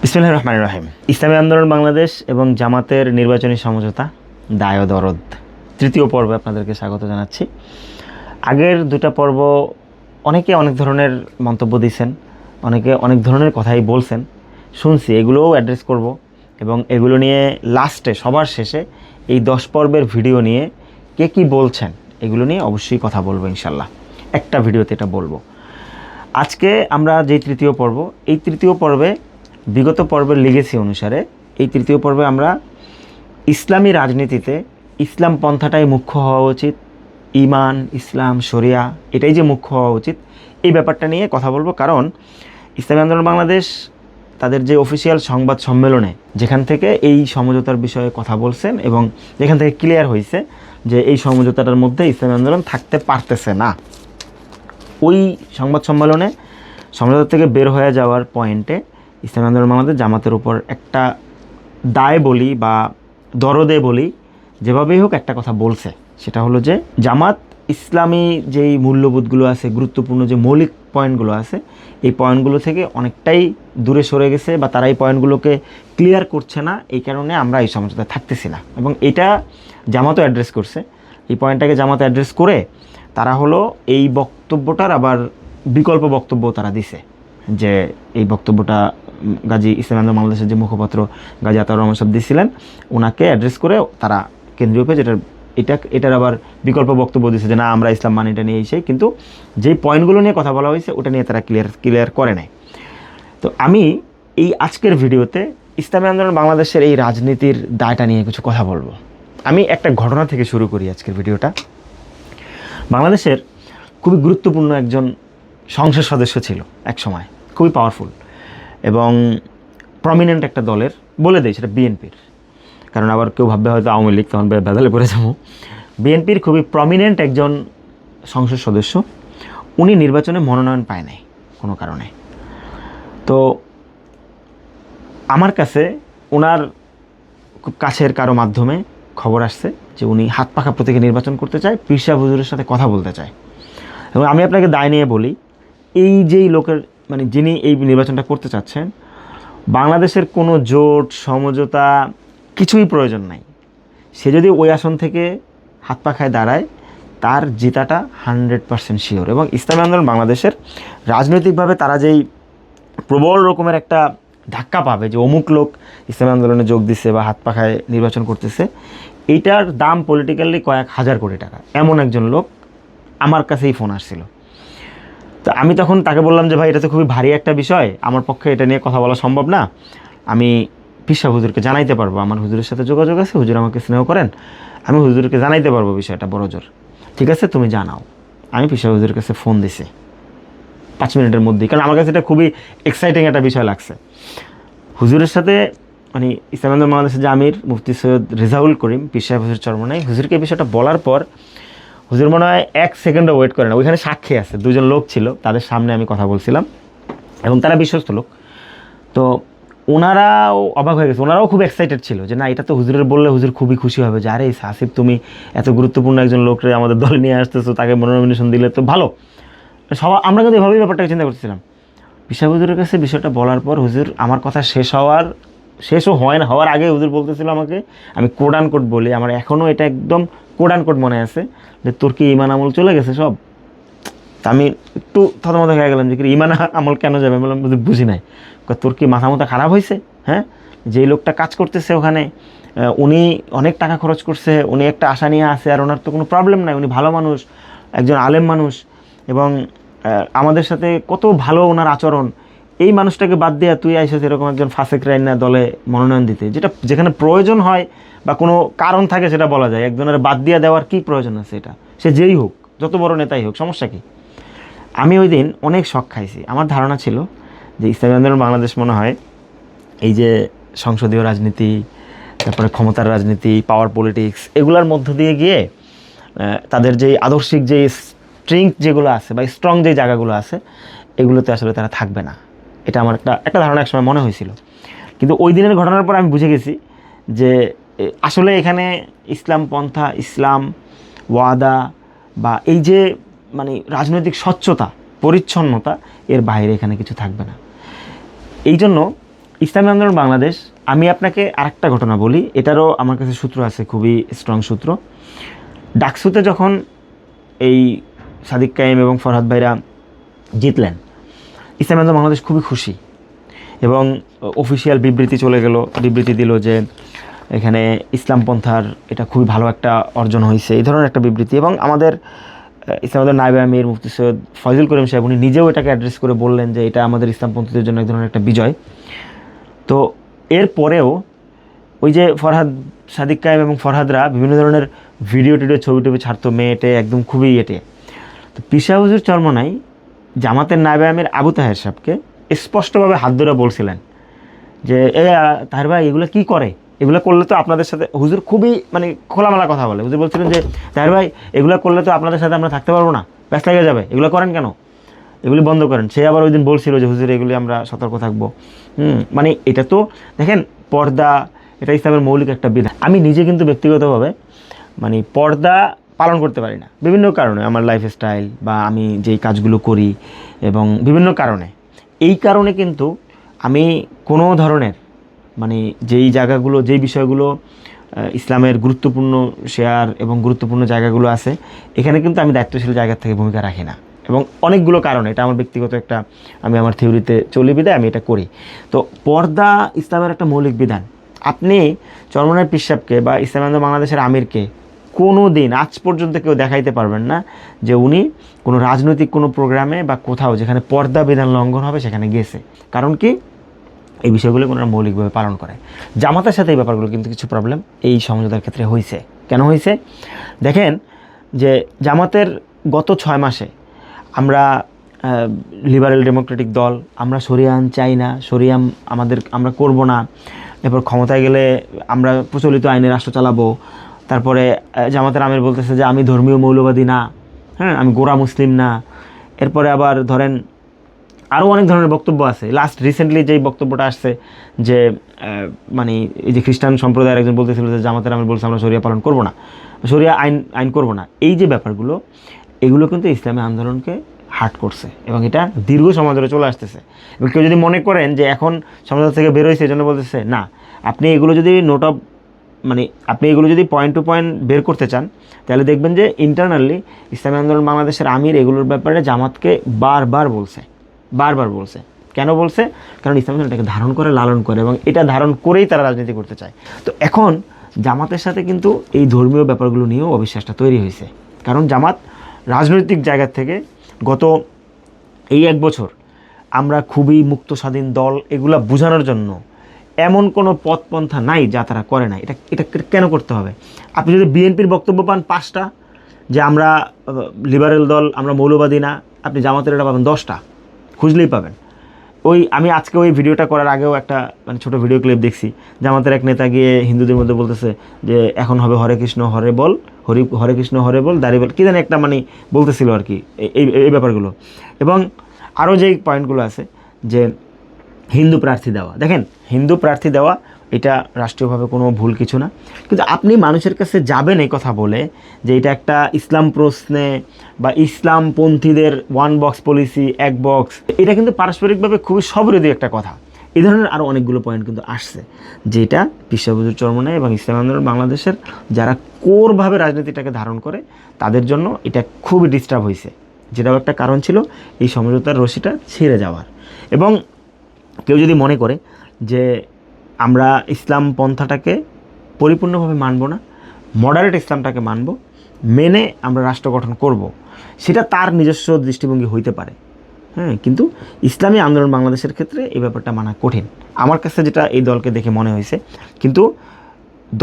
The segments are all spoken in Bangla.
বিসমিল্লাহির রহমানির রহিম। ইসলামী আন্দোলন বাংলাদেশ এবং জামাতের নির্বাচনী সমঝোতা দায় ও দরদ তৃতীয় পর্বে আপনাদেরকে স্বাগত জানাচ্ছি। আগের দুটা পর্ব অনেকে অনেক ধরনের মন্তব্য দিয়েছেন, অনেকে অনেক ধরনের কথাই বলছেন, শুনছি, এগুলোও অ্যাড্রেস করব এবং এগুলো নিয়ে লাস্টে সবার শেষে এই 10 পর্বের ভিডিও নিয়ে কে কী বলছেন এগুলো নিয়ে অবশ্যই কথা বলবো ইনশাল্লাহ। একটা ভিডিওতে এটা বলবো। আজকে আমরা যে তৃতীয় পর্ব, এই তৃতীয় পর্বে বিগত পর্বের লিগেসি অনুসারে এই তৃতীয় পর্বে আমরা ইসলামী রাজনীতিতে ইসলাম পন্থাটাই মুখ্য হওয়া উচিত, ঈমান, ইসলাম, শরিয়া এটাই যে মুখ্য হওয়া উচিত, এই ব্যাপারটা নিয়ে কথা বলবো। কারণ ইসলামী আন্দোলন বাংলাদেশ তাদের যে অফিসিয়াল সংবাদ সম্মেলনে যেখান থেকে এই সমঝোতার বিষয়ে কথা বলছেন এবং যেখান থেকে ক্লিয়ার হয়েছে যে এই সমঝোতাটার মধ্যে ইসলামী আন্দোলন থাকতে পারতেছে না, ওই সংবাদ সম্মেলনে সমঝোতা থেকে বের হয়ে যাওয়ার পয়েন্টে ইসলামী আন্দোলন বাংলাদেশ জামাতের উপর একটা দায় বলি বা দরদে বলি, যেভাবেই হোক একটা কথা বলছে, সেটা হলো যে জামাত ইসলামী যেই মূল্যবোধগুলো আছে, গুরুত্বপূর্ণ যে মৌলিক পয়েন্টগুলো আছে, এই পয়েন্টগুলো থেকে অনেকটাই দূরে সরে গেছে বা তারা এই পয়েন্টগুলোকে ক্লিয়ার করছে না, এই কারণে আমরা এই সমঝোতায় থাকতেছি না। এবং এটা জামাতও অ্যাড্রেস করছে, এই পয়েন্টটাকে জামাত অ্যাড্রেস করে তারা হলো এই বক্তব্যটার আবার বিকল্প বক্তব্য তারা দিছে, যে এই বক্তব্যটা গাজী ইসলামী আন্দোলন বাংলাদেশের যে মুখপাত্র গাজী আতাউর রহমান সাহেব দিয়েছিলেন, ওনাকে অ্যাড্রেস করে তারা কেন্দ্রীয় পেজ এটার আবার বিকল্প বক্তব্য দিয়েছে যে না, আমরা ইসলাম মানি, এটা নিয়ে সেই, কিন্তু যেই পয়েন্টগুলো নিয়ে কথা বলা হয়েছে ওটা নিয়ে তারা ক্লিয়ার করে নেয়। তো আমি এই আজকের ভিডিওতে ইসলামী আন্দোলন বাংলাদেশের এই রাজনীতির দায়টা নিয়ে কিছু কথা বলবো। আমি একটা ঘটনা থেকে শুরু করি আজকের ভিডিওটা। বাংলাদেশের খুবই গুরুত্বপূর্ণ একজন সংসদ সদস্য ছিল এক সময়, খুবই পাওয়ারফুল এবং প্রমিনেন্ট একটা দলের, বলে দেয় সেটা বিএনপির, কারণ আবার কেউ ভাববে হয়তো আওয়ামী লীগ, তখন বেদালে পড়ে যাবো। বিএনপির খুবই প্রমিনেন্ট একজন সংসদ সদস্য, উনি নির্বাচনে মনোনয়ন পায় নাই কোনো কারণে। তো আমার কাছে ওনার খুব কাছের কারো মাধ্যমে খবর আসছে যে উনি হাত পাখা প্রতীকে নির্বাচন করতে চায়, পীর সাহেব হুজুরের সাথে কথা বলতে চায়। এবং আমি আপনাকে দায় নিয়ে বলি, এই যেই লোকের মানে যিনি এই নির্বাচনটা করতে চাচ্ছেন, বাংলাদেশের কোনো জোট সমঝোতা কিছুই প্রয়োজন নাই। সে যদি ওই আসন থেকে হাত পাখায় দাঁড়ায়, তার জেতাটা 100% শিওর। এবং ইসলামী আন্দোলন বাংলাদেশের রাজনৈতিকভাবে তারা যেই প্রবল রকমের একটা ধাক্কা পাবে যে অমুক লোক ইসলামী আন্দোলনে যোগ দিচ্ছে বা হাত পাখায় নির্বাচন করতেছে, এইটার দাম পলিটিক্যালি কয়েক হাজার কোটি টাকা। এমন একজন লোক আমার কাছেই ফোন আসছিল। তো আমি তখন তাকে বললাম যে ভাই, এটা তো খুবই ভারী একটা বিষয়, আমার পক্ষে এটা নিয়ে কথা বলা সম্ভব না, আমি পীর সাহেব হুজুরকে জানাইতে পারবো, আমার হুজুরের সাথে যোগাযোগ আছে, হুজুর আমাকে স্নেহ করেন, আমি হুজুরকে জানাইতে পারবো বিষয়টা বড় জোর। ঠিক আছে, তুমি জানাও। আমি পীর সাহেব হুজুরের কাছে ফোন দিছি 5 মিনিটের মধ্যেই, কারণ আমার কাছে এটা খুবই এক্সাইটিং একটা বিষয় লাগছে। হুজুরের সাথে মানে ইসলামী আন্দোলন বাংলাদেশের যে আমির মুফতি সৈয়দ রেজাউল করিম পীর সাহেব হুজুর চরমনাই, হুজুরকে এই বিষয়টা বলার পর হুজুর মনে হয় 1 সেকেন্ডও ওয়েট করে না, ওইখানে সাক্ষী আছে, 2জন লোক ছিল, তাদের সামনে আমি কথা বলছিলাম এবং তারা বিশ্বস্ত লোক। তো ওনারাও অবাক হয়ে গেছে, ওনারাও খুব এক্সাইটেড ছিল যে না, এটা তো হুজুরের বললে হুজুর খুবই খুশি হবে যে আরে আসিফ, তুমি এত গুরুত্বপূর্ণ একজন লোকরে আমাদের দলে নিয়ে আসতেছো, তাকে মনোনমিনেশন দিলে তো ভালো। সবাই আমরা কিন্তু এভাবেই ব্যাপারটাকে চিন্তা করতেছিলাম। পিসা হুজুরের কাছে বিষয়টা বলার পর হুজুর আমার কথা শেষও হয় না, হওয়ার আগে হুজুর বলতেছিল আমাকে, আমি কোড আন কোড বলি, আমার এখনও এটা একদম কোড আন কোড মনে আছে, যে তোর কি ইমান আমল চলে গেছে সব। তা আমি একটু থতমত হয়ে গেলাম যে ইমান আমল কেন যাবে, বললাম বুঝি নাই। তোর কি মাথা মতো খারাপ হয়েছে? হ্যাঁ, যেই লোকটা কাজ করতেছে ওখানে, উনি অনেক টাকা খরচ করছে, উনি একটা আশা নিয়ে আসে, আর ওনার তো কোনো প্রবলেম নাই, উনি ভালো মানুষ, একজন আলেম মানুষ, এবং আমাদের সাথে কত ভালো ওনার আচরণ, এই মানুষটাকে বাদ দিয়ে তুই আইসিস এরকম একজন ফাসেক রাইনা দলে মনোনয়ন দিতে, যেখানে প্রয়োজন হয় বা কোনো কারণ থাকে সেটা বলা যায়, একজনের বাদ দিয়ে দেওয়ার কি প্রয়োজন আছে? এটা সে যেই হোক, যত বড় নেতাই হোক, সমস্যা কি? আমি ওই দিন অনেক শখ খাইছি। আমার ধারণা ছিল যে ইসলামী আন্দোলন বাংলাদেশ মনে হয় এই যে সংসদীয় রাজনীতি, তারপরে ক্ষমতার রাজনীতি, পাওয়ার পলিটিক্স, এগুলোর মধ্য দিয়ে গিয়ে তাদের যে আদর্শিক যে স্ট্রেংথ যেগুলো আছে বা স্ট্রং যে জায়গাগুলো আছে, এগুলোতে আসলে তারা থাকবে না। এটা আমার একটা ধারণা একসময় মনে হয়েছিল। কিন্তু ওই দিনের ঘটনার পর আমি বুঝে গেছি যে আসলে এখানে ইসলাম পন্থা, ইসলাম ওয়াদা বা এই যে মানে রাজনৈতিক স্বচ্ছতা, পরিচ্ছন্নতা, এর বাইরে এখানে কিছু থাকবে না। এই জন্য ইসলামী আন্দোলন বাংলাদেশ, আমি আপনাকে আরেকটা ঘটনা বলি, এটারও আমার কাছে সূত্র আছে, খুবই স্ট্রং সূত্র। ডাকসুতে যখন এই সাদিক কায়েম এবং ফরহাদ ভাইরা জিতলেন, ইসলামী আন্দোলন বাংলাদেশ খুবই খুশি এবং অফিসিয়াল বিবৃতি চলে গেল, বিবৃতি দিল যে এখানে ইসলাম পন্থার এটা খুবই ভালো একটা অর্জন হয়েছে, এই ধরনের একটা বিবৃতি। এবং আমাদের ইসলামাবাদের নায়েবে আমির মুফতি সৈয়দ ফয়জুল করিম সাহেব উনি নিজেও এটাকে অ্যাড্রেস করে বললেন যে এটা আমাদের ইসলামপন্থীদের জন্য এক ধরনের একটা বিজয়। তো এরপরেও ওই যে সাদিক কায়েম এবং ফরহাদরা বিভিন্ন ধরনের ভিডিও টিডিও ছবি টবি ছাড়তো, মেয়েটে একদম খুবই এটে। তো পিসা হুজুর চরমনাই জামাতের নায়েবে আমির আবু তাহের সাহেবকে স্পষ্টভাবে হাত ধরে বলছিলেন যে তাহের ভাই এগুলো কী করে, এগুলো করলে তো আপনাদের সাথে, হুজুর খুবই মানে খোলামেলা কথা বলে, হুজুর বলছিলেন যে তাহের ভাই এগুলো করলে তো আপনাদের সাথে আমরা থাকতে পারবো না, ব্যস্ত লেগে যাবে, এগুলো করেন কেন, এগুলি বন্ধ করেন। সে আবার ওই দিন বলছিল যে হুজুর এগুলি আমরা সতর্ক থাকবো। মানে এটা তো দেখেন পর্দা, এটা ইসলামের মৌলিক একটা বিধান। আমি নিজে কিন্তু ব্যক্তিগতভাবে মানে পর্দা পালন করতে পারি না বিভিন্ন কারণে, আমার লাইফস্টাইল বা আমি যেই কাজগুলো করি এবং বিভিন্ন কারণে। এই কারণে কিন্তু আমি কোনো ধরনের মানে যেই জায়গাগুলো, যেই বিষয়গুলো ইসলামের গুরুত্বপূর্ণ শেয়ার এবং গুরুত্বপূর্ণ জায়গাগুলো আছে, এখানে কিন্তু আমি দায়িত্বশীল জায়গা থেকে ভূমিকা রাখি না। এবং অনেকগুলো কারণে, এটা আমার ব্যক্তিগত একটা, আমি আমার থিওরিতে চলি বিদায় আমি এটা করি। তো পর্দা ইসলামের একটা মৌলিক বিধান। আপনি চরমনাই পীর সাহেবকে বা ইসলামী আন্দোলন বাংলাদেশের আমিরকে কোনো দিন আজ পর্যন্ত কেউ দেখাইতে পারবেন না যে উনি কোনো রাজনৈতিক কোনো প্রোগ্রামে বা কোথাও যেখানে পর্দা বিধান লঙ্ঘন হবে সেখানে গেছে। কারণ কি, এই বিষয়গুলো ওনারা মৌলিকভাবে পালন করে। জামাতের সাথে এই ব্যাপারগুলো কিন্তু কিছু প্রবলেম এই সমঝোতার ক্ষেত্রে হয়েছে। কেন হয়েছে দেখেন, যে জামাতের গত 6 মাসে আমরা লিবারেল ডেমোক্রেটিক দল, আমরা শরিয়া আইন চাই না, শরিয়া আমরা করব না, এরপর ক্ষমতায় গেলে আমরা প্রচলিত আইনে রাষ্ট্র চালাবো। তারপরে জামাতের আমির বলতেছে যে আমি ধর্মীয় মৌলবাদী না, হ্যাঁ আমি গোঁড়া মুসলিম না। এরপরে আবার ধরেন আরও অনেক ধরনের বক্তব্য আছে। লাস্ট রিসেন্টলি যেই বক্তব্যটা আসছে যে মানে এই যে খ্রিস্টান সম্প্রদায়ের একজন বলতেছিল যে জামাতের আমির বলছে আমরা শরিয়া পালন করব না, শরিয়া আইন করব না। এই যে ব্যাপারগুলো, এগুলো কিন্তু ইসলামী আন্দোলনকে হার্ট করছে এবং এটা দীর্ঘ সময় ধরে চলে আসতেছে। এবং কেউ যদি মনে করেন যে এখন সমঝোতা থেকে বেরোয়ছে এই জন্য বলতেছে না, আপনি এগুলো যদি আপনি এগুলো যদি পয়েন্ট টু পয়েন্ট বের করতে চান, তাহলে দেখবেন যে ইন্টারনালি ইসলামী আন্দোলন বাংলাদেশের আমির এগুলোর ব্যাপারে জামাতকে বারবার বলছে। কেন বলছে? কারণ ইসলাম এটাকে ধারণ করে, লালন করে এবং এটা ধারণ করেই তারা রাজনীতি করতে চায়। তো এখন জামাতের সাথে কিন্তু এই ধর্মীয় ব্যাপারগুলো নিয়েও অবিশ্বাসটা তৈরি হয়েছে। কারণ জামাত রাজনৈতিক জায়গা থেকে গত এই 1 বছর আমরা খুবই মুক্ত স্বাধীন দল, এগুলা বোঝানোর জন্য এমন কোনো পথপন্থা নাই যা তারা করে না। এটা কেন করতে হবে? আপনি যদি বিএনপির বক্তব্য পান 5টা যে আমরা লিবারেল দল, আমরা মৌলবাদী না, আপনি জামাতের এটা পাবেন 10টা, খুঁজলেই পাবেন। আমি আজকে ওই ভিডিওটা করার আগেও একটা মানে ছোটো ভিডিও ক্লিপ দেখছি, জামাতের এক নেতা গিয়ে হিন্দুদের মধ্যে বলতেছে যে এখন হবে হরে কৃষ্ণ হরে বল, হরে কৃষ্ণ হরে বল, দাঁড়ি বল, কী জানি একটা মানে বলতেছিল আর কি এই ব্যাপারগুলো। এবং আরও যেই পয়েন্টগুলো আছে যে হিন্দু প্রার্থী দেওয়া, দেখেন হিন্দু প্রার্থী দেওয়া এটা রাষ্ট্রীয়ভাবে কোনো ভুল কিছু না, কিন্তু আপনি মানুষের কাছে যাবেন এই কথা বলে যে এটা একটা ইসলাম প্রশ্নে বা ইসলামপন্থীদের 1 বক্স পলিসি, 1 বক্স, এটা কিন্তু পারস্পরিকভাবে খুবই সবিরোধী একটা কথা। এই ধরনের আরও অনেকগুলো পয়েন্ট কিন্তু আসছে, যেটা পীর সাহেব হুজুর চরমনাই এবং ইসলাম আন্দোলন বাংলাদেশের যারা কোরভাবে রাজনীতিটাকে ধারণ করে তাদের জন্য এটা খুবই ডিস্টার্ব হয়েছে, যেটাও একটা কারণ ছিল এই সমঝোতার রশিটা ছিঁড়ে যাওয়ার। এবং কেউ যদি মনে করে যে আমরা ইসলাম পন্থাটাকে পরিপূর্ণভাবে মানব না, মডারেট ইসলামটাকে মানব, মেনে আমরা রাষ্ট্র গঠন করব, সেটা তার নিজস্ব দৃষ্টিভঙ্গি হইতে পারে, হ্যাঁ, কিন্তু ইসলামী আন্দোলন বাংলাদেশের ক্ষেত্রে এই ব্যাপারটা মানা কঠিন আমার কাছে, যেটা এই দলকে দেখে মনে হয়েছে। কিন্তু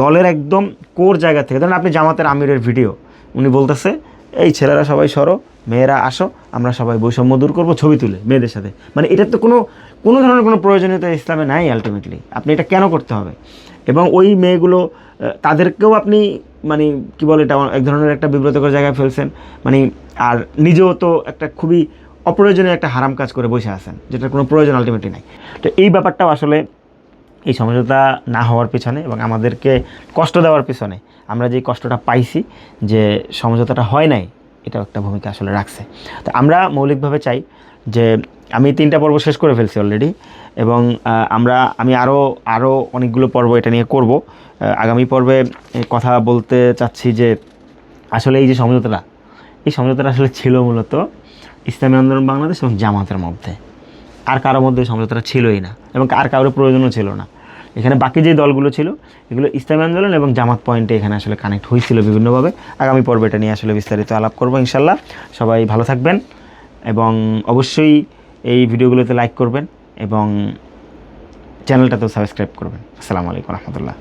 দলের একদম কোর জায়গা থেকে, ধরেন আপনি জামাতের আমিরের ভিডিও, উনি বলতেছে এই ছেলেরা সবাই সরো, মেয়েরা আসো, আমরা সবাই বৈষম্য দূর করবো, ছবি তুলে মেয়েদের সাথে, মানে এটার তো কোনো ধরনের কোনো প্রয়োজনীয়তা ইসলামে নাই আলটিমেটলি। আপনি এটা কেন করতে হবে? এবং ওই মেয়েগুলো তাদেরকেও আপনি মানে কী বলে, এটা এক ধরনের একটা বিব্রতকর জায়গায় ফেলছেন, মানে আর নিজেও তো একটা খুবই অপ্রয়োজনীয় একটা হারাম কাজ করে বসে আছেন, যেটার কোনো প্রয়োজন আলটিমেটলি নাই। তো এই ব্যাপারটাও আসলে এই সমঝোতা না হওয়ার পিছনে এবং আমাদেরকে কষ্ট দেওয়ার পিছনে, আমরা যে কষ্টটা পাইছি যে সমঝোতাটা হয় নাই, এটাও একটা ভূমিকা আসলে রাখছে। তো আমরা মৌলিকভাবে চাই যে আমি 3টা পর্ব শেষ করে ফেলছি অলরেডি, এবং আমি আরও অনেকগুলো পর্ব এটা নিয়ে করব। আগামী পর্বে কথা বলতে চাচ্ছি যে আসলে এই যে সমঝোতাটা, এই সমঝোতাটা আসলে ছিল মূলত ইসলামী আন্দোলন বাংলাদেশ এবং জামাতের মধ্যে, আর কারোর মধ্যে সমঝোতাটা ছিলই না, এবং আর কারোর প্রয়োজনও ছিল না। এখানে বাকি যে দলগুলো ছিল এগুলো ইসলামী আন্দোলন এবং জামাত পয়েন্টে এখানে আসলে কানেক্ট হয়েছিল বিভিন্নভাবে। আগামী পর্বে এটা নিয়ে আসলে বিস্তারিত আলাপ করবো ইনশাল্লাহ। সবাই ভালো থাকবেন এবং অবশ্যই এই ভিডিওগুলোতে লাইক করবেন এবং চ্যানেলটাতেও সাবস্ক্রাইব করবেন। আসসালামু আলাইকুম রহমতুল্লাহ।